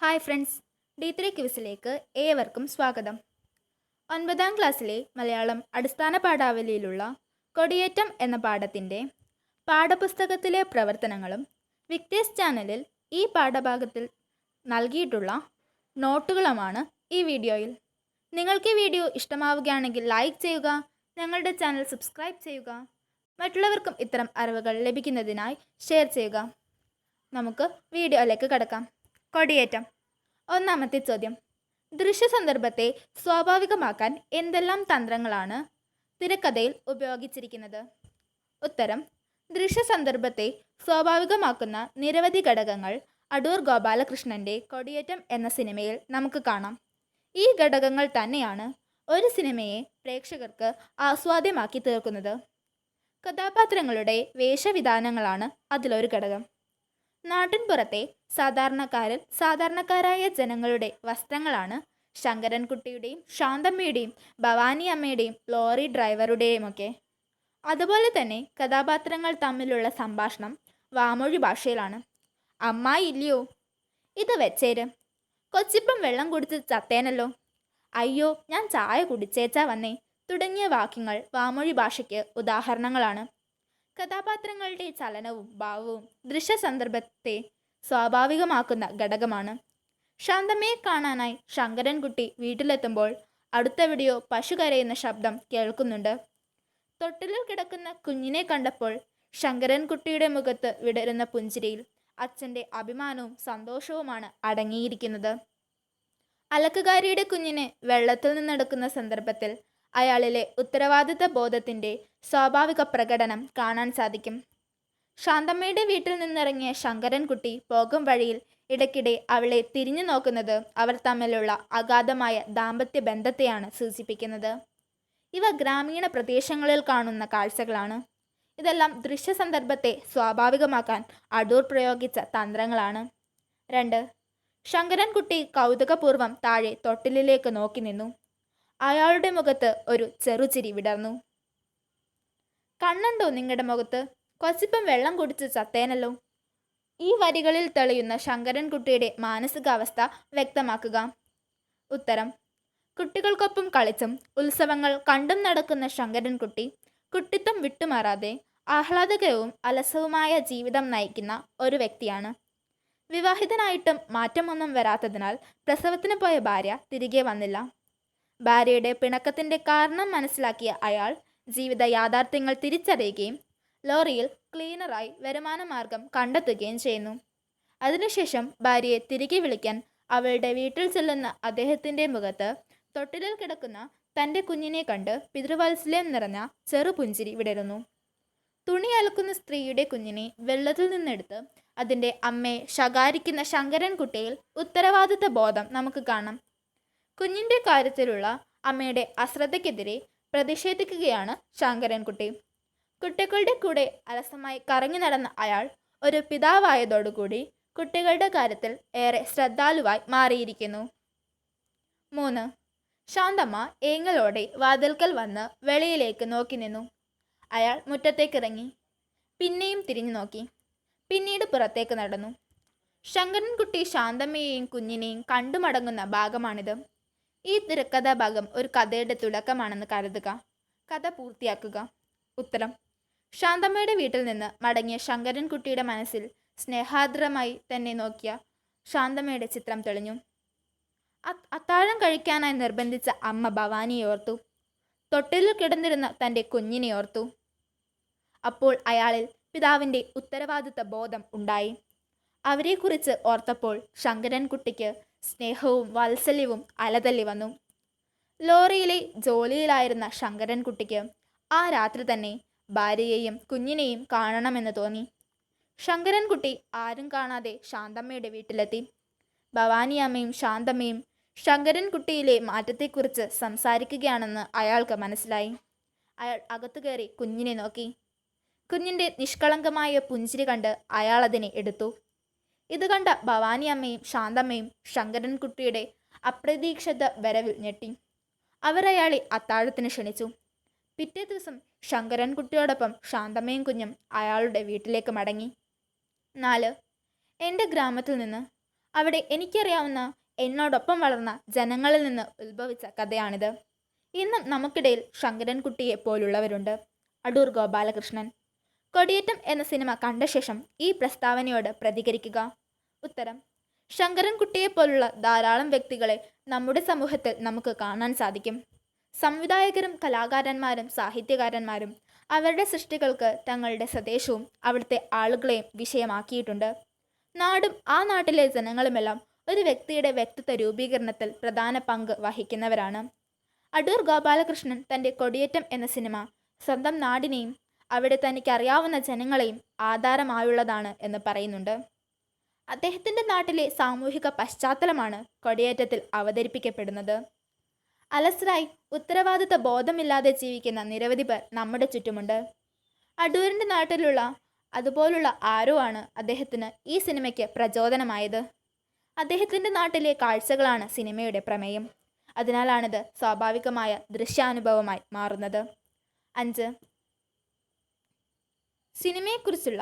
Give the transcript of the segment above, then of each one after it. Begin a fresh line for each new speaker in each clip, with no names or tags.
Hi friends, D3 ക്വിസിലേക്ക് ഏവർക്കും സ്വാഗതം. 9ാം ക്ലാസ്സിലെ മലയാളം അടിസ്ഥാന പാഠാവലിയിലുള്ള കൊടിയേറ്റം എന്ന പാഠത്തിൻ്റെ പാഠപുസ്തകത്തിലെ പ്രവർത്തനങ്ങളും വിക്ടേഴ്സ് ചാനലിൽ ഈ പാഠഭാഗത്തിൽ നൽകിയിട്ടുള്ള നോട്ടുകളുമാണ് ഈ വീഡിയോയിൽ. നിങ്ങൾക്ക് ഈ വീഡിയോ ഇഷ്ടമാവുകയാണെങ്കിൽ ലൈക്ക് ചെയ്യുക, ഞങ്ങളുടെ ചാനൽ സബ്സ്ക്രൈബ് ചെയ്യുക, മറ്റുള്ളവർക്കും ഇത്തരം അറിവുകൾ ലഭിക്കുന്നതിനായി ഷെയർ ചെയ്യുക. നമുക്ക് വീഡിയോയിലേക്ക് കടക്കാം. കൊടിയേറ്റം. ഒന്നാമത്തെ ചോദ്യം. ദൃശ്യസന്ദർഭത്തെ സ്വാഭാവികമാക്കാൻ എന്തെല്ലാം തന്ത്രങ്ങളാണ് തിരക്കഥയിൽ ഉപയോഗിച്ചിരിക്കുന്നത്? ഉത്തരം: ദൃശ്യസന്ദർഭത്തെ സ്വാഭാവികമാക്കുന്ന നിരവധി ഘടകങ്ങൾ അടൂർ ഗോപാലകൃഷ്ണന്റെ കൊടിയേറ്റം എന്ന സിനിമയിൽ നമുക്ക് കാണാം. ഈ ഘടകങ്ങൾ തന്നെയാണ് ഒരു സിനിമയെ പ്രേക്ഷകർക്ക് ആസ്വാദ്യമാക്കി തീർക്കുന്നത്. കഥാപാത്രങ്ങളുടെ വേഷവിധാനങ്ങളാണ് അതിലൊരു ഘടകം. നാട്ടിൻപുറത്തെ സാധാരണക്കാരായ ജനങ്ങളുടെ വസ്ത്രങ്ങളാണ് ശങ്കരൻകുട്ടിയുടെയും ശാന്തമ്മയുടെയും ഭവാനി അമ്മയുടെയും ലോറി ഡ്രൈവറുടെയുമൊക്കെ. അതുപോലെ തന്നെ കഥാപാത്രങ്ങൾ തമ്മിലുള്ള സംഭാഷണം വാമൊഴി ഭാഷയിലാണ്. അമ്മായി ഇല്ലയോ, ഇത് വെച്ചേര്, കൊച്ചിപ്പം വെള്ളം കുടിച്ച് ചത്തേനല്ലോ, അയ്യോ ഞാൻ ചായ കുടിച്ചേച്ചാ വന്നേ തുടങ്ങിയ വാക്യങ്ങൾ വാമൊഴി ഭാഷയ്ക്ക് ഉദാഹരണങ്ങളാണ്. കഥാപാത്രങ്ങളുടെ ചലനവും ഭാവവും ദൃശ്യസന്ദർഭത്തെ സ്വാഭാവികമാക്കുന്ന ഘടകമാണ്. ശാന്തമ്മയെ കാണാനായി ശങ്കരൻകുട്ടി വീട്ടിലെത്തുമ്പോൾ അടുത്തെവിടെയോ പശു കരയുന്ന ശബ്ദം കേൾക്കുന്നുണ്ട്. തൊട്ടിലിൽ കിടക്കുന്ന കുഞ്ഞിനെ കണ്ടപ്പോൾ ശങ്കരൻകുട്ടിയുടെ മുഖത്ത് വിടരുന്ന പുഞ്ചിരിയിൽ അച്ഛൻ്റെ അഭിമാനവും സന്തോഷവുമാണ് അടങ്ങിയിരിക്കുന്നത്. അലക്കുകാരിയുടെ കുഞ്ഞിനെ വെള്ളത്തിൽ നിന്നെടുക്കുന്ന സന്ദർഭത്തിൽ അയാളിലെ ഉത്തരവാദിത്ത ബോധത്തിൻ്റെ സ്വാഭാവിക പ്രകടനം കാണാൻ സാധിക്കും. ശാന്തമ്മയുടെ വീട്ടിൽ നിന്നിറങ്ങിയ ശങ്കരൻകുട്ടി പോകും വഴിയിൽ ഇടയ്ക്കിടെ അവളെ തിരിഞ്ഞു നോക്കുന്നത് അവർ തമ്മിലുള്ള അഗാധമായ ദാമ്പത്യ ബന്ധത്തെയാണ് സൂചിപ്പിക്കുന്നത്. ഇവ ഗ്രാമീണ പ്രദേശങ്ങളിൽ കാണുന്ന കാഴ്ചകളാണ്. ഇതെല്ലാം ദൃശ്യസന്ദർഭത്തെ സ്വാഭാവികമാക്കാൻ അടൂർ പ്രയോഗിച്ച തന്ത്രങ്ങളാണ്. 2. ശങ്കരൻകുട്ടി കൗതുകപൂർവ്വം താഴെ തൊട്ടിലിലേക്ക് നോക്കി നിന്നു. അയാളുടെ മുഖത്ത് ഒരു ചെറുചിരി വിടർന്നു. കണ്ണുണ്ടോ നിങ്ങളുടെ മുഖത്ത്, കൊച്ചിപ്പം വെള്ളം കുടിച്ച് ചത്തേനല്ലോ. ഈ വരികളിൽ തെളിയുന്ന ശങ്കരൻകുട്ടിയുടെ മാനസികാവസ്ഥ വ്യക്തമാക്കുക. ഉത്തരം: കുട്ടികൾക്കൊപ്പം കളിച്ചും ഉത്സവങ്ങൾ കണ്ടും നടക്കുന്ന ശങ്കരൻകുട്ടി കുട്ടിത്വം വിട്ടുമാറാതെ ആഹ്ലാദകരവും അലസവുമായ ജീവിതം നയിക്കുന്ന ഒരു വ്യക്തിയാണ്. വിവാഹിതനായിട്ടും മാറ്റമൊന്നും വരാത്തതിനാൽ പ്രസവത്തിന് പോയ ഭാര്യ തിരികെ വന്നില്ല. ഭാര്യയുടെ പിണക്കത്തിൻ്റെ കാരണം മനസ്സിലാക്കിയ അയാൾ ജീവിത യാഥാർത്ഥ്യങ്ങൾ തിരിച്ചറിയുകയും ലോറിയിൽ ക്ലീനറായി വരുമാനമാർഗം കണ്ടെത്തുകയും ചെയ്യുന്നു. അതിനുശേഷം ഭാര്യയെ തിരികെ വിളിക്കാൻ അവളുടെ വീട്ടിൽ ചെല്ലുന്ന അദ്ദേഹത്തിൻ്റെ മുഖത്ത് തൊട്ടിലിൽ കിടക്കുന്ന തൻ്റെ കുഞ്ഞിനെ കണ്ട് പിതൃവാത്സല്യം നിറഞ്ഞ ചെറുപുഞ്ചിരി വിടരുന്നു. തുണി അലക്കുന്ന സ്ത്രീയുടെ കുഞ്ഞിനെ വെള്ളത്തിൽ നിന്നെടുത്ത് അതിൻ്റെ അമ്മയെ ശകാരിക്കുന്ന ശങ്കരൻകുട്ടിയിൽ ഉത്തരവാദിത്ത ബോധം നമുക്ക് കാണാം. കുഞ്ഞിൻ്റെ കാര്യത്തിലുള്ള അമ്മയുടെ അശ്രദ്ധയ്ക്കെതിരെ പ്രതിഷേധിക്കുകയാണ് ശങ്കരൻകുട്ടി. കുട്ടികളുടെ കൂടെ അലസമായി കറങ്ങി നടന്ന അയാൾ ഒരു പിതാവായതോടുകൂടി കുട്ടികളുടെ കാര്യത്തിൽ ഏറെ ശ്രദ്ധാലുവായി മാറിയിരിക്കുന്നു. 3. ശാന്തമ്മ ഏങ്ങലോടെ വാതിൽക്കൽ വന്ന് വെളിയിലേക്ക് നോക്കി നിന്നു. അയാൾ മുറ്റത്തേക്കിറങ്ങി. പിന്നെയും തിരിഞ്ഞു നോക്കി. പിന്നീട് പുറത്തേക്ക് നടന്നു. ശങ്കരൻകുട്ടി ശാന്തമ്മയെയും കുഞ്ഞിനെയും കണ്ടുമടങ്ങുന്ന ഭാഗമാണിത്. ഈ തിരക്കഥാഭാഗം ഒരു കഥയുടെ തുടക്കമാണെന്ന് കരുതുക. കഥ പൂർത്തിയാക്കുക. ഉത്തരം: ശാന്തമ്മയുടെ വീട്ടിൽ നിന്ന് മടങ്ങിയ ശങ്കരൻകുട്ടിയുടെ മനസ്സിൽ സ്നേഹാർദ്രമായി തന്നെ നോക്കിയ ശാന്തമ്മയുടെ ചിത്രം തെളിഞ്ഞു. അത്താഴം കഴിക്കാനായി നിർബന്ധിച്ച അമ്മ ഭവാനിയെ ഓർത്തു. തൊട്ടിലിൽ കിടന്നിരുന്ന തൻ്റെ കുഞ്ഞിനെ ഓർത്തു. അപ്പോൾ അയാളിൽ പിതാവിൻ്റെ ഉത്തരവാദിത്ത ബോധം ഉണ്ടായി. അവരെക്കുറിച്ച് ഓർത്തപ്പോൾ ശങ്കരൻകുട്ടിക്ക് സ്നേഹവും വാത്സല്യവും അലതല്ലി വന്നു. ലോറിയിലെ ജോലിയിലായിരുന്ന ശങ്കരൻകുട്ടിക്ക് ആ രാത്രി തന്നെ ഭാര്യയെയും കുഞ്ഞിനെയും കാണണമെന്ന് തോന്നി. ശങ്കരൻകുട്ടി ആരും കാണാതെ ശാന്തമ്മയുടെ വീട്ടിലെത്തി. ഭവാനിയമ്മയും ശാന്തമ്മയും ശങ്കരൻകുട്ടിയിലെ മാറ്റത്തെക്കുറിച്ച് സംസാരിക്കുകയാണെന്ന് അയാൾക്ക് മനസ്സിലായി. അയാൾ അകത്തു കയറി കുഞ്ഞിനെ നോക്കി. കുഞ്ഞിൻ്റെ നിഷ്കളങ്കമായ പുഞ്ചിരി കണ്ട് അയാൾ അതിനെ എടുത്തു. ഇത് കണ്ട ഭവാനിയമ്മയും ശാന്തമ്മയും ശങ്കരൻകുട്ടിയുടെ അപ്രതീക്ഷിത വരവിൽ ഞെട്ടി. അവർ അയാളെ അത്താഴത്തിന് ക്ഷണിച്ചു. പിറ്റേ ദിവസം ശങ്കരൻകുട്ടിയോടൊപ്പം ശാന്തമ്മയും കുഞ്ഞും അയാളുടെ വീട്ടിലേക്ക് മടങ്ങി. 4. എൻ്റെ ഗ്രാമത്തിൽ നിന്ന് അവിടെ എനിക്കറിയാവുന്ന എന്നോടൊപ്പം വളർന്ന ജനങ്ങളിൽ നിന്ന് ഉത്ഭവിച്ച കഥയാണിത്. ഇന്നും നമുക്കിടയിൽ ശങ്കരൻകുട്ടിയെ പോലുള്ളവരുണ്ട്. അടൂർ ഗോപാലകൃഷ്ണൻ. കൊടിയേറ്റം എന്ന സിനിമ കണ്ട ശേഷം ഈ പ്രസ്താവനയോട് പ്രതികരിക്കുക. ഉത്തരം: ശങ്കരൻകുട്ടിയെ പോലുള്ള ധാരാളം വ്യക്തികളെ നമ്മുടെ സമൂഹത്തിൽ നമുക്ക് കാണാൻ സാധിക്കും. സംവിധായകരും കലാകാരന്മാരും സാഹിത്യകാരന്മാരും അവരുടെ സൃഷ്ടികൾക്ക് തങ്ങളുടെ സ്വദേശവും അവിടുത്തെ ആളുകളെയും വിഷയമാക്കിയിട്ടുണ്ട്. നാടും ആ നാട്ടിലെ ജനങ്ങളുമെല്ലാം ഒരു വ്യക്തിയുടെ വ്യക്തിത്വ രൂപീകരണത്തിൽ പ്രധാന പങ്ക് വഹിക്കുന്നവരാണ്. അടൂർ ഗോപാലകൃഷ്ണൻ തൻ്റെ കൊടിയേറ്റം എന്ന സിനിമ സ്വന്തം നാടിനെയും അവിടെ തനിക്കറിയാവുന്ന ജനങ്ങളെയും ആധാരമായുള്ളതാണ് എന്ന് പറയുന്നുണ്ട്. അദ്ദേഹത്തിൻ്റെ നാട്ടിലെ സാമൂഹിക പശ്ചാത്തലമാണ് കൊടിയേറ്റത്തിൽ അവതരിപ്പിക്കപ്പെടുന്നത്. അലസരായി ഉത്തരവാദിത്ത ബോധമില്ലാതെ ജീവിക്കുന്ന നിരവധി പേർ നമ്മുടെ ചുറ്റുമുണ്ട്. അടൂരിൻ്റെ നാട്ടിലുള്ള അതുപോലുള്ള ആരോ ആണ് അദ്ദേഹത്തിന് ഈ സിനിമയ്ക്ക് പ്രചോദനമായത്. അദ്ദേഹത്തിൻ്റെ നാട്ടിലെ കാഴ്ചകളാണ് സിനിമയുടെ പ്രമേയം. അതിനാലാണിത് സ്വാഭാവികമായ ദൃശ്യാനുഭവമായി മാറുന്നത്. 5. സിനിമയെക്കുറിച്ചുള്ള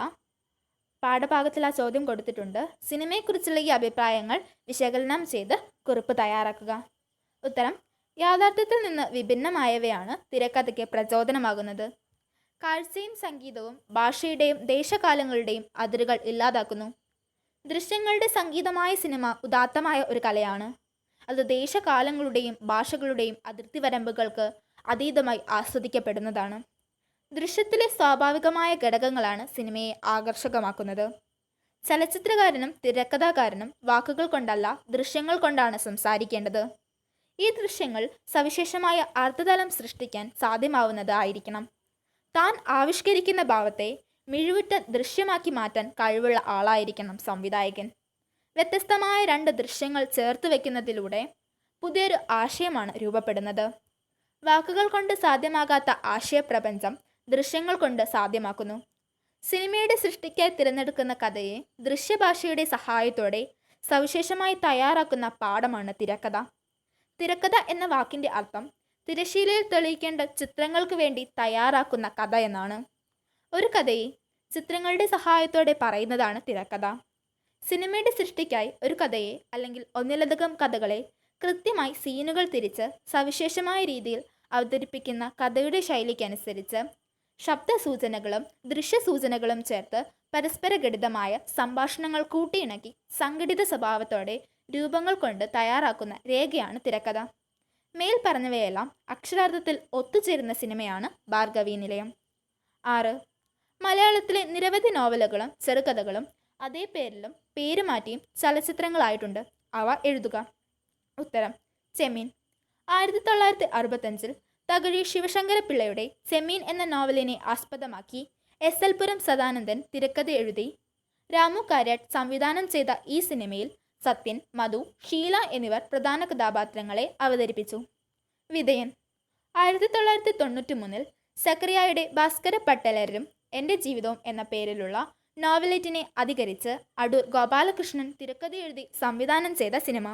പാഠഭാഗത്തിൽ ആ ചോദ്യം കൊടുത്തിട്ടുണ്ട്. സിനിമയെക്കുറിച്ചുള്ള ഈ അഭിപ്രായങ്ങൾ വിശകലനം ചെയ്ത് കുറിപ്പ് തയ്യാറാക്കുക. ഉത്തരം: യാഥാർത്ഥ്യത്തിൽ നിന്ന് വിഭിന്നമായവയാണ് തിരക്കഥയ്ക്ക് പ്രചോദനമാകുന്നത്. കാഴ്ചയും സംഗീതവും ഭാഷയുടെയും ദേശകാലങ്ങളുടെയും അതിരുകൾ ഇല്ലാതാക്കുന്നു. ദൃശ്യങ്ങളുടെ സംഗീതമായ സിനിമ ഉദാത്തമായ ഒരു കലയാണ്. അത് ദേശകാലങ്ങളുടെയും ഭാഷകളുടെയും അതിർത്തി വരമ്പുകൾക്ക് അതീതമായി ആസ്വദിക്കപ്പെടുന്നതാണ്. ദൃശ്യത്തിലെ സ്വാഭാവികമായ ഘടകങ്ങളാണ് സിനിമയെ ആകർഷകമാക്കുന്നത്. ചലച്ചിത്രകാരനും തിരക്കഥാകാരനും വാക്കുകൾ കൊണ്ടല്ല, ദൃശ്യങ്ങൾ കൊണ്ടാണ് സംസാരിക്കേണ്ടത്. ഈ ദൃശ്യങ്ങൾ സവിശേഷമായ അർത്ഥതലം സൃഷ്ടിക്കാൻ സാധ്യമാവുന്നത് ആയിരിക്കണം. താൻ ആവിഷ്കരിക്കുന്ന ഭാവത്തെ മിഴിവുറ്റ ദൃശ്യമാക്കി മാറ്റാൻ കഴിവുള്ള ആളായിരിക്കണം സംവിധായകൻ. വ്യത്യസ്തമായ 2 ദൃശ്യങ്ങൾ ചേർത്ത് വയ്ക്കുന്നതിലൂടെ പുതിയൊരു ആശയമാണ് രൂപപ്പെടുന്നത്. വാക്കുകൾ കൊണ്ട് സാധ്യമാകാത്ത ആശയപ്രപഞ്ചം ദൃശ്യങ്ങൾ കൊണ്ട് സാധ്യമാക്കുന്നു. സിനിമയുടെ സൃഷ്ടിക്കായി തിരഞ്ഞെടുക്കുന്ന കഥയെ ദൃശ്യഭാഷയുടെ സഹായത്തോടെ സവിശേഷമായി തയ്യാറാക്കുന്ന പാഠമാണ് തിരക്കഥ. തിരക്കഥ എന്ന വാക്കിൻ്റെ അർത്ഥം തിരശീലയിൽ തെളിയിക്കേണ്ട ചിത്രങ്ങൾക്ക് വേണ്ടി തയ്യാറാക്കുന്ന കഥ എന്നാണ്. ഒരു കഥയെ ചിത്രങ്ങളുടെ സഹായത്തോടെ പറയുന്നതാണ് തിരക്കഥ. സിനിമയുടെ സൃഷ്ടിക്കായി ഒരു കഥയെ അല്ലെങ്കിൽ ഒന്നിലധികം കഥകളെ കൃത്യമായി സീനുകൾ തിരിച്ച് സവിശേഷമായ രീതിയിൽ അവതരിപ്പിക്കുന്ന കഥയുടെ ശൈലിക്കനുസരിച്ച് ശബ്ദസൂചനകളും ദൃശ്യസൂചനകളും ചേർത്ത് പരസ്പര ഘടിതമായ സംഭാഷണങ്ങൾ കൂട്ടിയിണക്കി സംഘടിത സ്വഭാവത്തോടെ രൂപങ്ങൾ കൊണ്ട് തയ്യാറാക്കുന്ന രേഖയാണ് തിരക്കഥ. മേൽ പറഞ്ഞവയെല്ലാം അക്ഷരാർത്ഥത്തിൽ ഒത്തുചേരുന്ന സിനിമയാണ് ഭാർഗവീ നിലയം. 6. മലയാളത്തിലെ നിരവധി നോവലുകളും ചെറുകഥകളും അതേ പേരിലും പേരുമാറ്റിയും ചലച്ചിത്രങ്ങളായിട്ടുണ്ട്. അവ എഴുതുക. ഉത്തരം: ചെമ്മീൻ. 1965 തകഴി ശിവശങ്കരപ്പിള്ളയുടെ ചെമ്മീൻ എന്ന നോവലിനെ ആസ്പദമാക്കി SL പുരം സദാനന്ദൻ തിരക്കഥ എഴുതി രാമു കാര്യാട്ട് സംവിധാനം ചെയ്ത ഈ സിനിമയിൽ സത്യൻ, മധു, ഷീല എന്നിവർ പ്രധാന കഥാപാത്രങ്ങളെ അവതരിപ്പിച്ചു. വിധേയൻ. 1993 സക്കറിയായുടെ ഭാസ്കര പട്ടേലരും എൻ്റെ ജീവിതവും എന്ന പേരിലുള്ള നോവലേറ്റിനെ അധികരിച്ച് അടൂർ ഗോപാലകൃഷ്ണൻ തിരക്കഥ എഴുതി സംവിധാനം ചെയ്ത സിനിമ.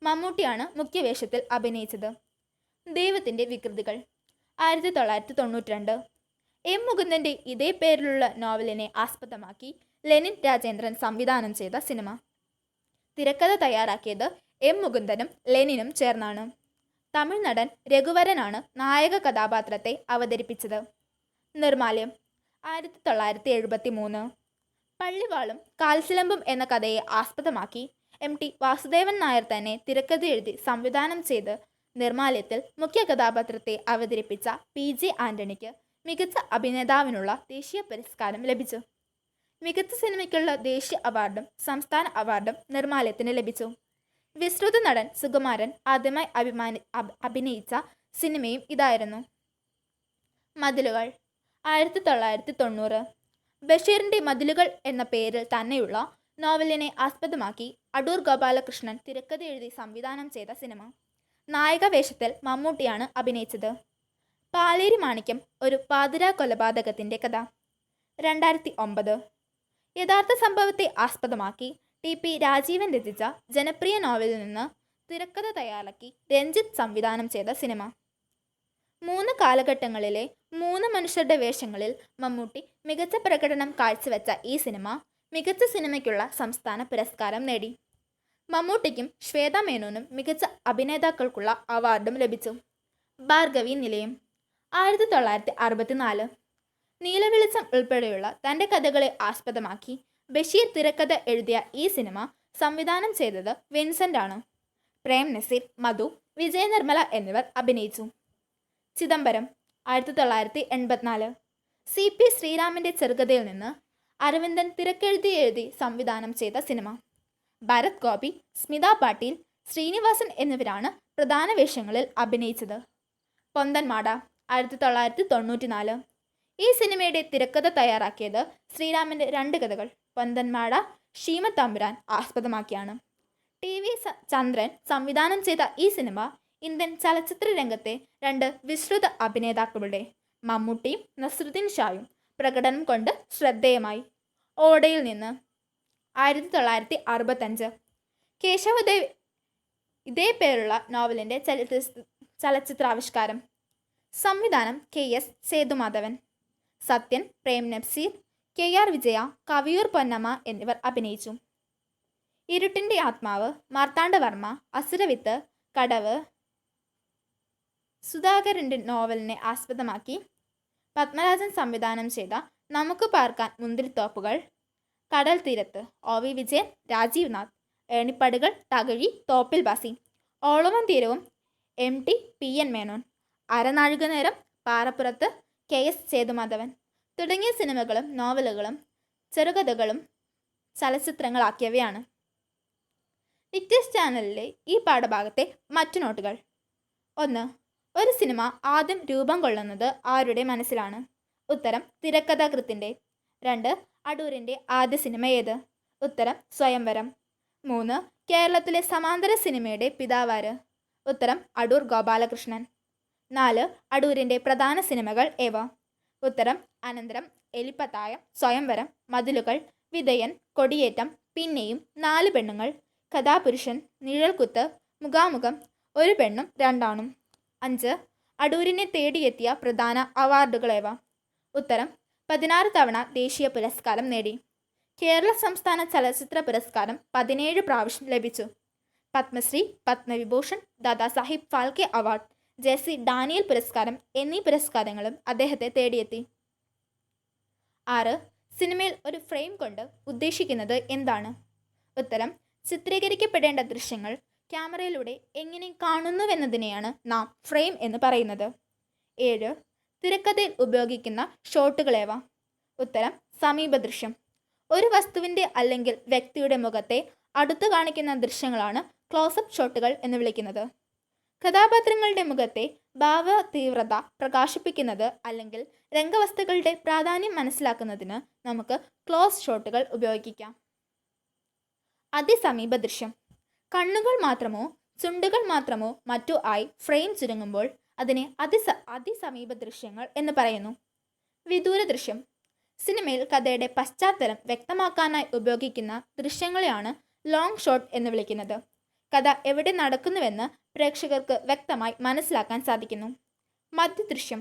മമ്മൂട്ടിയാണ് മുഖ്യവേഷത്തിൽ അഭിനയിച്ചത്. ദൈവത്തിൻ്റെ വികൃതികൾ. 1992 M. മുകുന്ദൻ്റെ ഇതേ പേരിലുള്ള നോവലിനെ ആസ്പദമാക്കി ലെനിൻ രാജേന്ദ്രൻ സംവിധാനം ചെയ്ത സിനിമ. തിരക്കഥ തയ്യാറാക്കിയത് M. മുകുന്ദനും ലെനിനും ചേർന്നാണ്. തമിഴ് നടൻ രഘുവരനാണ് നായക കഥാപാത്രത്തെ അവതരിപ്പിച്ചത്. നിർമാല്യം. 1973 പള്ളിവാളും കാൽച്ചിലമ്പും എന്ന കഥയെ ആസ്പദമാക്കി MT വാസുദേവൻ നായർ തന്നെ തിരക്കഥ എഴുതി സംവിധാനം ചെയ്ത് നിർമാല്യത്തിൽ മുഖ്യ കഥാപാത്രത്തെ അവതരിപ്പിച്ച PJ ആൻ്റണിക്ക് മികച്ച അഭിനേതാവിനുള്ള ദേശീയ പുരസ്കാരം ലഭിച്ചു. മികച്ച സിനിമയ്ക്കുള്ള ദേശീയ അവാർഡും സംസ്ഥാന അവാർഡും നിർമാല്യത്തിന് ലഭിച്ചു. വിശ്രുത നടൻ സുകുമാരൻ ആദ്യമായി അഭിനയിച്ച സിനിമയും ഇതായിരുന്നു. മതിലുകൾ. 1990 ബഷീറിൻ്റെ മതിലുകൾ എന്ന പേരിൽ തന്നെയുള്ള നോവലിനെ ആസ്പദമാക്കി അടൂർ ഗോപാലകൃഷ്ണൻ തിരക്കഥ എഴുതി സംവിധാനം ചെയ്ത സിനിമ. നായക വേഷത്തിൽ മമ്മൂട്ടിയാണ് അഭിനയിച്ചത്. പാലേരി മാണിക്യം ഒരു പാതിരാ കൊലപാതകത്തിൻ്റെ കഥ. 2009 യഥാർത്ഥ സംഭവത്തെ ആസ്പദമാക്കി TP രാജീവൻ രചിച്ച ജനപ്രിയ നോവലിൽ നിന്ന് തിരക്കഥ തയ്യാറാക്കി രഞ്ജിത്ത് സംവിധാനം ചെയ്ത സിനിമ. 3 കാലഘട്ടങ്ങളിലെ 3 മനുഷ്യരുടെ വേഷങ്ങളിൽ മമ്മൂട്ടി മികച്ച പ്രകടനം കാഴ്ചവെച്ച ഈ സിനിമ മികച്ച സിനിമയ്ക്കുള്ള സംസ്ഥാന പുരസ്കാരം നേടി. മമ്മൂട്ടിക്കും ശ്വേത മേനോനും മികച്ച അഭിനേതാക്കൾക്കുള്ള അവാർഡും ലഭിച്ചു. ഭാർഗവി നിലയം 1964. നീലവെളിച്ചം ഉൾപ്പെടെയുള്ള തൻ്റെ കഥകളെ ആസ്പദമാക്കി ബഷീർ തിരക്കഥ എഴുതിയ ഈ സിനിമ സംവിധാനം ചെയ്തത് വിൻസെൻ്റ് ആണ്. പ്രേം നസീർ, മധു, വിജയ നിർമ്മല എന്നിവർ അഭിനയിച്ചു. ചിദംബരം 1984. CP ശ്രീരാമൻ്റെ ചെറുകഥയിൽ നിന്ന് അരവിന്ദൻ തിരക്കെഴുതി സംവിധാനം ചെയ്ത സിനിമ. ഭരത് ഗോപി, സ്മിത പാട്ടീൽ, ശ്രീനിവാസൻ എന്നിവരാണ് പ്രധാന വേഷങ്ങളിൽ അഭിനയിച്ചത്. പൊന്തന്മാട 1994. ഈ സിനിമയുടെ തിരക്കഥ തയ്യാറാക്കിയത് ശ്രീരാമൻ്റെ 2 കഥകൾ പൊന്തന്മാട, ശീമത്തമ്പുരാൻ ആസ്പദമാക്കിയാണ്. TV ചന്ദ്രൻ സംവിധാനം ചെയ്ത ഈ സിനിമ ഇന്ത്യൻ ചലച്ചിത്ര രംഗത്തെ 2 വിശ്രുത അഭിനേതാക്കളുടെ മമ്മൂട്ടിയും നസ്രുദ്ദീൻ ഷായും പ്രകടനം കൊണ്ട് ശ്രദ്ധേയമായി. ഓടയിൽ നിന്ന് 1965. കേശവദേവ് ഇതേ പേരുള്ള നോവലിൻ്റെ ചലച്ചിത്രാവിഷ്കാരം. സംവിധാനം KS സേതുമാധവൻ. സത്യൻ, പ്രേം നസീർ, KR വിജയ, കവിയൂർ പൊന്നമ്മ എന്നിവർ അഭിനയിച്ചു. ഇരുട്ടിൻ്റെ ആത്മാവ് മാർത്താണ്ഡവർമ്മ, അസുരവിത്ത്, കടവ് സുധാകരൻ്റെ നോവലിനെ ആസ്പദമാക്കി പത്മരാജൻ സംവിധാനം ചെയ്ത നമുക്ക് പാർക്കാൻ മുന്തിരിത്തോപ്പുകൾ, കടൽ തീരത്ത് OV വിജയൻ, രാജീവ് നാഥ്, ഏണിപ്പടികൾ, തകഴി, തോപ്പിൽ ബാസി, ഓളവും തീരവും MT PN മേനോൻ, അരനാഴികനേരം, പാറപ്പുറത്ത് KS സേതുമാധവൻ തുടങ്ങിയ സിനിമകളും നോവലുകളും ചെറുകഥകളും ചലച്ചിത്രങ്ങളാക്കിയവയാണ്. വിക്ടേഴ്സ് ചാനലിലെ ഈ പാഠഭാഗത്തെ മറ്റു നോട്ടുകൾ. 1. ഒരു സിനിമ ആദ്യം രൂപം കൊള്ളുന്നത് ആരുടെ മനസ്സിലാണ്? ഉത്തരം തിരക്കഥാകൃത്തിൻ്റെ. 2. അടൂരിൻ്റെ ആദ്യ സിനിമ ഏത്? ഉത്തരം സ്വയംവരം. 3. കേരളത്തിലെ സമാന്തര സിനിമയുടെ പിതാവാര്? ഉത്തരം അടൂർ ഗോപാലകൃഷ്ണൻ. 4. അടൂരിൻ്റെ പ്രധാന സിനിമകൾ ഏവ? ഉത്തരം അനന്തരം, എലിപ്പത്തായം, സ്വയംവരം, മതിലുകൾ, വിധയൻ, കൊടിയേറ്റം, പിന്നെയും, 4 പെണ്ണുങ്ങൾ, കഥാപുരുഷൻ, നിഴൽക്കുത്ത്, മുഖാമുഖം, ഒരു പെണ്ണും രണ്ടാണും. 5. അടൂരിനെ തേടിയെത്തിയ പ്രധാന അവാർഡുകളേവ? ഉത്തരം 16 തവണ ദേശീയ പുരസ്കാരം നേടി. കേരള സംസ്ഥാന ചലച്ചിത്ര പുരസ്കാരം 17 പ്രാവശ്യം ലഭിച്ചു. പത്മശ്രീ, പത്മവിഭൂഷൺ, ദാദാസാഹിബ് ഫാൽക്കെ അവാർഡ്, JC ഡാനിയൽ പുരസ്കാരം എന്നീ പുരസ്കാരങ്ങളും അദ്ദേഹത്തെ തേടിയെത്തി. 6. സിനിമയിൽ ഒരു ഫ്രെയിം കൊണ്ട് ഉദ്ദേശിക്കുന്നത് എന്താണ്? ഉത്തരം ചിത്രീകരിക്കപ്പെടേണ്ട ദൃശ്യങ്ങൾ ക്യാമറയിലൂടെ എങ്ങനെ കാണുന്നുവെന്നതിനെയാണ് നാം ഫ്രെയിം എന്ന് പറയുന്നത്. 7. തിരക്കഥയിൽ ഉപയോഗിക്കുന്ന ഷോട്ടുകളേവ? ഉത്തരം സമീപദൃശ്യം. ഒരു വസ്തുവിൻ്റെ അല്ലെങ്കിൽ വ്യക്തിയുടെ മുഖത്തെ അടുത്തു കാണിക്കുന്ന ദൃശ്യങ്ങളാണ് ക്ലോസപ്പ് ഷോട്ടുകൾ എന്ന് വിളിക്കുന്നത്. കഥാപാത്രങ്ങളുടെ മുഖത്തെ ഭാവ തീവ്രത പ്രകാശിപ്പിക്കുന്നത് അല്ലെങ്കിൽ രംഗവസ്തുക്കളുടെ പ്രാധാന്യം മനസ്സിലാക്കുന്നതിന് നമുക്ക് ക്ലോസ് ഷോട്ടുകൾ ഉപയോഗിക്കാം. അതിസമീപ ദൃശ്യം. കണ്ണുകൾ മാത്രമോ ചുണ്ടുകൾ മാത്രമോ മറ്റോ ആയി ഫ്രെയിം ചുരുങ്ങുമ്പോൾ അതിനെ അതിസമീപ ദൃശ്യങ്ങൾ എന്ന് പറയുന്നു. വിദൂര ദൃശ്യം. സിനിമയിൽ കഥയുടെ പശ്ചാത്തലം വ്യക്തമാക്കാനായി ഉപയോഗിക്കുന്ന ദൃശ്യങ്ങളെയാണ് ലോങ് ഷോട്ട് എന്ന് വിളിക്കുന്നത്. കഥ എവിടെ നടക്കുന്നുവെന്ന് പ്രേക്ഷകർക്ക് വ്യക്തമായി മനസ്സിലാക്കാൻ സാധിക്കുന്നു. മധ്യദൃശ്യം.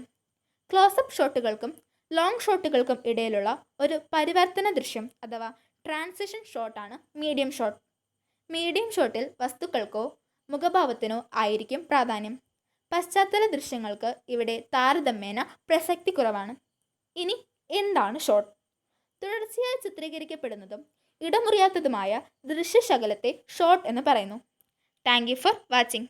ക്ലോസപ്പ് ഷോട്ടുകൾക്കും ലോങ് ഷോട്ടുകൾക്കും ഇടയിലുള്ള ഒരു പരിവർത്തന ദൃശ്യം അഥവാ ട്രാൻസിഷൻ ഷോട്ടാണ് മീഡിയം ഷോട്ട്. മീഡിയം ഷോട്ടിൽ വസ്തുക്കൾക്കോ മുഖഭാവത്തിനോ ആയിരിക്കും പ്രാധാന്യം. പശ്ചാത്തല ദൃശ്യങ്ങൾക്ക് ഇവിടെ താരതമ്യേന പ്രസക്തി കുറവാണ്. ഇനി എന്താണ് ഷോട്ട്? തുടർച്ചയായി ചിത്രീകരിക്കപ്പെടുന്നതും ഇടമുറിയാത്തതുമായ ദൃശ്യശകലത്തെ ഷോട്ട് എന്ന് പറയുന്നു. Thank you for watching.